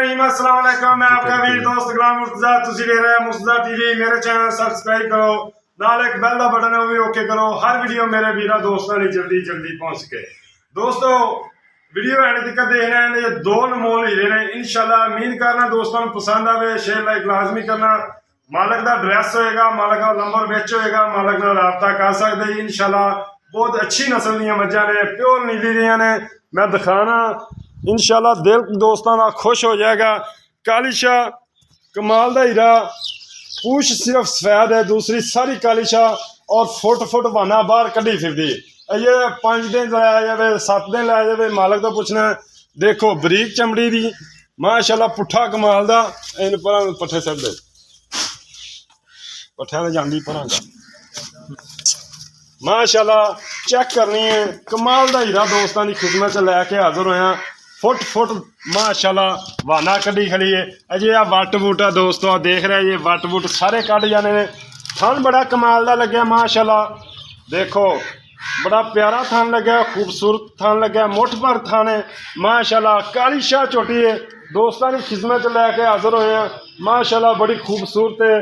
रहीम अस्सलाम वालेकुम। मैं आपका वीर दोस्त गुलाम मुर्तजा। तुसी देख रहे हैं मुर्तजा टीवी। मेरे चैनल सब्सक्राइब करो, नाल एक बेल का बटन है वो भी ओके करो। हर वीडियो मेरे वीर दोस्तों ने जल्दी जल्दी पहुंच सके। दोस्तों वीडियो एंड तक देखना है। ये दो अनमोल हीरे ने। इंशाल्लाह उम्मीद करना दोस्तों पसंद आवे। शेयर लाइक लाजमी करना। मालक का एड्रैस होएगा, मालक का नंबर विच होएगा, मालक का रबता कर सकते। इंशाल्लाह बहुत अच्छी नस्ल दी मज्जां ने, प्योर नीली दियां ने। मैं दिखाना इंशाल्लाह दिल दोस्तों का खुश हो जाएगा। काली शाह कमाल का हीरा, पूछ सिर्फ सफेद है, दूसरी सारी काली शाह और फुट वाना बाहर कढ़ी फिरदी। ये 5 दिन लाया जाए, 7 दिन लाया जाए, मालक का पूछना। देखो बरीक चमड़ी दी माशाल्लाह, पुट्ठा कमाल का। इन पर पट्ठे सट दे, पट्ठिया जाती पर माशाल्लाह चेक करनी है। कमाल का हीरा दोस्तों की खिदमत लैके हाजिर होया। फुट माशाल्लाह वाना कढ़ी खड़ी है। अजे आ वट बूट है दोस्तों, देख रहे ये वट बूट सारे कढ़ जाने ने। थन बड़ा कमाल का लग्या माशाल्लाह। देखो बड़ा प्यारा थन लग्या, खूबसूरत थन लग्या, मुठ भर थन है माशाल्लाह। काली शाह चोटी है दोस्तों की खिदमत लैके हाजिर होए माशाल्लाह। बड़ी खूबसूरत है,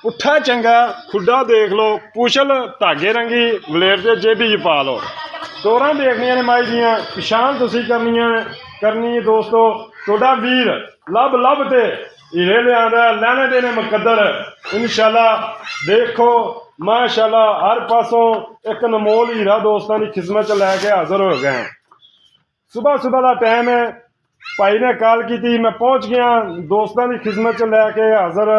पुट्ठा चंगा, खुडा देख लो, पूछल धागे रंगी, वलेट के जेबी च पा लो। तोरां देखनियां ने माई दियां, पछाण तुसीं करनी है दोस्तों। तुहाडा वीर लब ते हीरे लिआंदा, लैने देने मुकद्दर इंशाल्लाह। देखो माशाल्लाह हर पासों एक अनमोल हीरा दोस्तों की खिदमत लैके हाजिर हो गए। सुबह का टाइम है, भाई ने कॉल की, मैं पहुँच गया दोस्तों की खिदमत लैके हाजिर।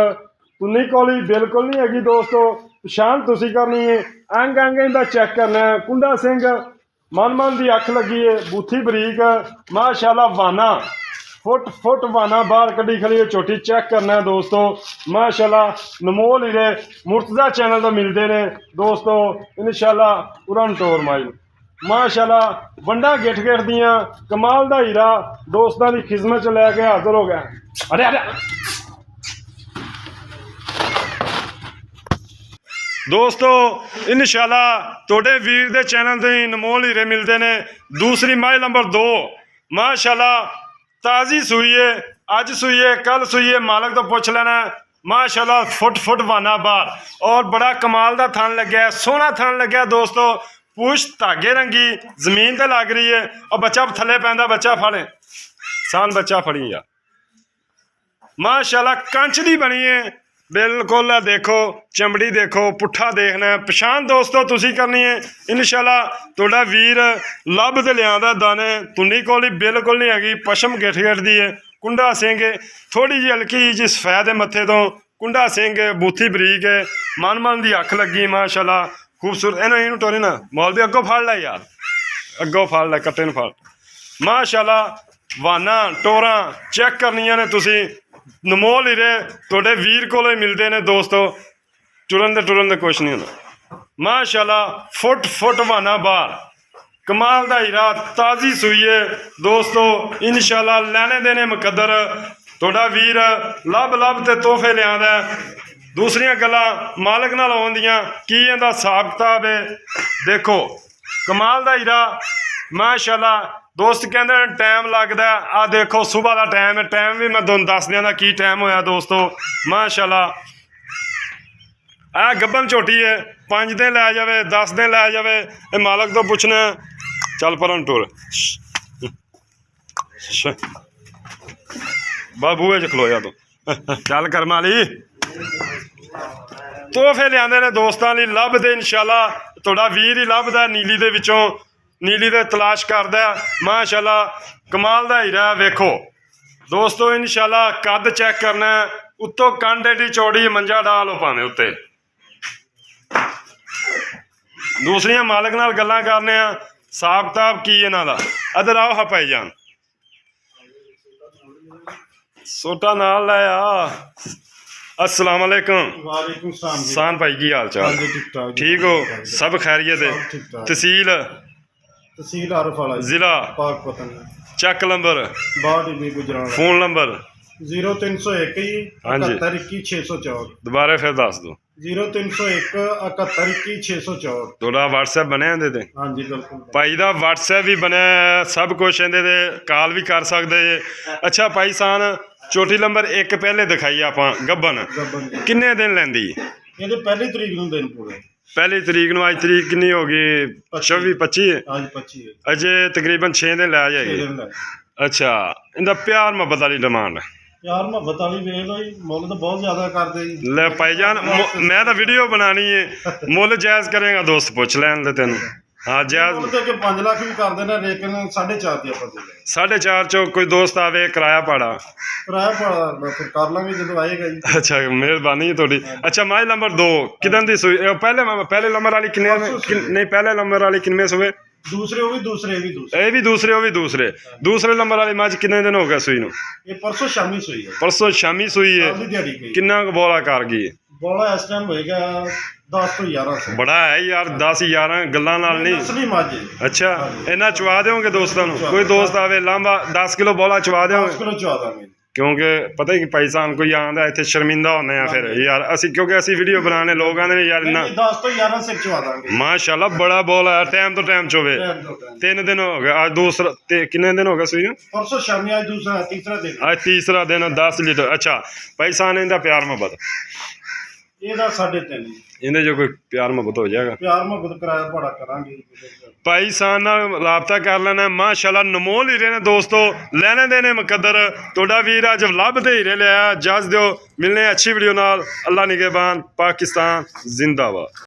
तुन्नी कोली बिल्कुल नहीं हैगी दोस्तों, पछाण तुसीं करनी है। अंग इहदा चेक करना है। कुंडा सिंह मन की अख लगी है, बूथी बरीक माशाल्लाह। वाना फुट वाना बाहर कढ़ी खड़ी है, चोटी चेक करना है दोस्तों माशाल्लाह। नमोल हीरे मुर्तजा चैनल तो मिलते हैं दोस्तों इंशाल्लाह। उड़न टोर माई माशाल्लाह, वंडा गिठ दियां कमाल का हीरा दोस्तों की खिदमत लैके हाजिर हो गया। अरे दोस्तों इंशाल्लाह तोड़े वीर दे चैनल से अनमोल हीरे मिलते हैं। दूसरी माई नंबर 2 माशाल्लाह ताज़ी सूई है, अज सूई है, कल सूई है, मालक तो पुछ लेना माशाल्लाह। फुट वाना बार और बड़ा कमाल का थन लग्या, सोहना थन लग्या दोस्तों। पूछ धागे रंगी, जमीन ते लग रही है और बच्चा थले पैंदा। बच्चा फड़े सान, बच्चा फड़ी यार माशाल्लाह। कंच दी बनी है बिल्कुल। देखो चमड़ी देखो, पुट्ठा देखना है, पछाण दोस्तों तुसी करनी है इंशाल्लाह। तुहाडा वीर लभ ते लिआंदा दाने। तुन्नी कोली बिल्कुल नहीं हैगी, पशम गिठ दी है। कुंडा सिंह थोड़ी जी हल्की जी सफेद है मत्थे तो, कुंडा सिंह बूथी बरीक है, मन की अख लगी माशाल्लाह। खूबसूरत इनू टोरी ना मौल भी अगों फड़ लै यार, अगों फड़ लै, कट्टे नूं फड़ माशाल्लाह। वाना टोरा चेक करनियां ने तुसी। नमोल हीरे तुहाडे वीर कोलों मिलते हैं दोस्तों। टुरन दे कुछ नहीं होना माशाल्लाह। फुट वाना बार कमाल का हीरा, ताज़ी सूई है दोस्तों इंशाल्लाह। लैने देने मुकद्दर तुहाडा वीर लब ते तोहफे लिआंदा। दूसरियां गल्लां मालक नाल आउंदियां की इहदा हिसाब किताब है। देखो कमाल का हीरा माशाल्लाह। दोस्त कहते हैं टाइम लगता है, आ देखो सुबह का टाइम है, टाइम भी मैं तुहानूं दस दियां की टाइम होया दोस्तों माशाल्लाह। आ गब्बन झोटी है, 5 दिन लै जाए, 10 दिन लै जाए, मालक तो पुछना। चल परन टुर बूहे च खलोया तू, चल कर माली। तोहफे लिआंदे ने दोस्तों लिए लभ दे इंशाल्लाह। तुहाडा वीर ही लभदा नीली दे विचों, नीली दे तलाश करदा माशाल्लाह। कमाल का हीरा वेखो दोस्तों इंशाल्लाह। कद चेक करना है, उत्तों कंड एडी चौड़ी, मंजा डालो भावें उत्ते। दूसरियां मालक नाल गल्लां करने आ, हिसाब किताब की इन्हां दा। अदर आओ हा भाई जान, सोटा नाल लै आ। अस्सलाम वालेकुम सान भाई, की हाल चाल? ठीक हो? सब खैरियत है? तहसील जिला चक नंबर 62 फोन नंबर 0301 71 604। दोबारा फिर दस दो। 0301 71 604। थोड़ा व्हाट्सएप बनया इहदे ते? हाँ जी बिल्कुल भाई दा व्हाट्सएप भी बनया, सब कुछ इहदे ते कॉल भी कर सकते। अच्छा भाई सान ਚੋਟੀ ਨੰਬਰ 1 ਪਹਿਲੇ ਦਿਖਾਈ ਆਪਾਂ ਗੱਬਨ ਗੱਬਨ ਦੀ। ਕਿੰਨੇ ਦਿਨ ਲੈਂਦੀ ਇਹਦੇ ਪਹਿਲੀ ਤਰੀਕ ਨੂੰ ਦਿਨ ਪੂਰੇ। ਪਹਿਲੀ ਤਰੀਕ ਨੂੰ, ਅੱਜ ਤਰੀਕ ਕਿੰਨੀ ਹੋ ਗਈ 24 25 ਅੱਜ 25 ਹੈ। ਅਜੇ ਤਕਰੀਬਨ 6 ਦਿਨ ਲੈ ਜਾਏਗੀ। ਦਿਨ ਲੈ। ਅੱਛਾ ਇਹਦਾ ਪਿਆਰ ਮੁਹੱਬਤ ਵਾਲੀ ਡਿਮਾਂਡ ਯਾਰ ਮੁਹੱਬਤ ਵਾਲੀ ਵੇਖ ਲਓ ਜੀ, ਮੁੱਲ ਤਾਂ ਬਹੁਤ ਜ਼ਿਆਦਾ ਕਰਦੇ ਜੀ। ਲੈ ਭਾਈਜਾਨ ਮੈਂ ਤਾਂ ਵੀਡੀਓ ਬਣਾਣੀ ਏ, ਮੁੱਲ ਜਾਇਜ਼ ਕਰੇਗਾ ਦੋਸਤ ਪੁੱਛ ਲੈਣ ਦੇ ਤੈਨੂੰ। ਹਾਂ ਜਾਇਜ਼ ਮੁੱਲ ਤੇ ਕਿ 5 ਲੱਖ ਵੀ ਕਰਦੇ ਨੇ, ਲੇਕਿਨ 4.5 ਦੀ ਆਪਾਂ ਦੇ ਦੇ। 4.5 ਚੋਂ ਕੋਈ ਦੋਸਤ ਆਵੇ ਕਿਰਾਇਆ ਪਾੜਾ। ਕਿਰਾਇਆ ਭਾੜਾ ਫਿਰ ਕਰ ਲਾਂਗੇ ਜਦੋਂ ਆਏਗਾ ਜੀ। ਅੱਛਾ ਮਿਹਰਬਾਨੀ ਹੈ ਤੁਹਾਡੀ। ਅੱਛਾ ਮਾਈ ਨੰਬਰ 2 ਕਿਦਾਂ ਦੀ ਸੂਈ? ਇਹ ਪਹਿਲੇ ਨੰਬਰ ਵਾਲੀ ਕਿੰਨੇ ਨਹੀਂ ਪਹਿਲੇ ਨੰਬਰ ਵਾਲੀ ਕਿੰਨੇ ਸੂਏ? ਦੂਸਰੇ ਉਹ ਵੀ ਦੂਸਰੇ, ਇਹ ਵੀ ਦੂਸਰੇ। ਇਹ ਵੀ ਦੂਸਰੇ ਉਹ ਵੀ ਦੂਸਰੇ। ਦੂਸਰੇ ਨੰਬਰ ਵਾਲੀ ਮੱਝ ਕਿੰਨੇ ਦਿਨ ਹੋ ਗਏ ਸੂਈ ਨੂੰ? ਇਹ ਪਰਸੋਂ ਸ਼ਾਮੀ ਸੋਈ ਹੈ। ਪਰਸੋਂ ਸ਼ਾਮੀ ਸੂਈ ਹੈ। ਕੱਲ੍ਹ ਦੀ ਦਿਹਾੜੀ ਗਈ। ਕਿੰਨਾ ਕੁ ਬੋਲਾ ਕਰ ਗਈ? ਬੋਲਾ ਇਸ ਟਾਈਮ ਹੋਏਗਾ 10 ਤੋਂ 11 ਸੌ। ਬੜਾ ਹੈ ਯਾਰ, 10 11 ਗੱਲਾਂ ਨਾਲ ਨਹੀਂ। ਅਸਲੀ ਮੱਝ ਹੈ। ਅੱਛਾ ਇਹਨਾਂ ਚਵਾ ਦਿਓਗੇ ਦੋਸਤਾਂ ਨੂੰ? ਕੋਈ ਦੋਸਤ ਆਵੇ ਲਾਂਬਾ 10 ਕਿਲੋ ਬੋਲਾ ਚਵਾ 10 ਦਿਓਗੇ? ਕਿਲੋ ਚਵਾ ਦਾਂਗੇ। ਕਿਉਂਕਿ ਪਤਾ ਹੀ ਭਾਈ ਸਾਹਿਬ ਕੋਈ ਆਉਂਦਾ ਇੱਥੇ ਸ਼ਰਮਿੰਦਾ ਹੁੰਦੇ ਆ ਫਿਰ ਯਾਰ ਅਸੀਂ, ਕਿਉਂਕਿ ਅਸੀਂ ਵੀਡੀਓ ਬਣਾਉਣੇ ਲੋਕ ਆਉਂਦੇ ਨੇ ਯਾਰ ਇੰਨਾ 10 ਤੋਂ 11 ਸਿਰ ਚਵਾ ਦਾਂਗੇ। ਮਾਸ਼ਾਅੱਲਾ ਬੜਾ ਬੋਲ ਹੈ, ਟਾਈਮ ਤੋਂ ਟਾਈਮ ਚੋਵੇ। ਟਾਈਮ ਤੋਂ ਟਾਈਮ। 3 ਦਿਨ ਹੋ ਗਏ ਅੱਜ, ਦੂਸਰਾ ਤੇ ਕਿੰਨੇ ਦਿਨ ਹੋ ਗਏ ਸੂਈ ਨੂੰ? ਪਰਸੋਂ ਸ਼ਾਮੀ, ਅੱਜ ਦੂਸਰਾ ਤੀਸਰਾ ਦਿਨ। ਅੱਜ ਤੀਸਰਾ ਦਿਨ 10 ਲੀਟਰ। ਅੱਛਾ ਭਾਈ ਸਾਹਿਬ ਨੇ ਇਹਦਾ ਪਿਆਰ ਮੁਹੱਬਤ ਇਹਦਾ 3.5। ਇਹਦੇ ਜੋ ਕੋਈ ਪਿਆਰ ਮੁਹੱਬਤ ਹੋ ਜਾਏਗਾ? ਪਿਆਰ ਮੁਹੱਬਤ ਕਿਰਾਇਆ ਭਾੜਾ ਕਰਾਂਗੇ। ਭਾਈ ਸਾਹਿਬ ਨਾਲ ਰਾਬਤਾ ਕਰ ਲੈਣਾ। ਮਾਸ਼ਾਅੱਲਾ ਨਮੋਲ ਹੀਰੇ ਨੇ ਦੋਸਤੋ, ਲੈਣੇ ਦੇਣੇ ਮੁਕੱਦਰ। ਤੁਹਾਡਾ ਵੀਰ ਅੱਜ ਲੱਭਦੇ ਹੀਰੇ ਲਿਆ। ਜੱਜ ਦਿਓ, ਮਿਲਨੇ ਅੱਛੀ ਵੀਡੀਓ ਨਾਲ। ਅੱਲਾ ਨਿਗਹਿਬਾਨ, ਪਾਕਿਸਤਾਨ ਜ਼ਿੰਦਾਬਾਦ।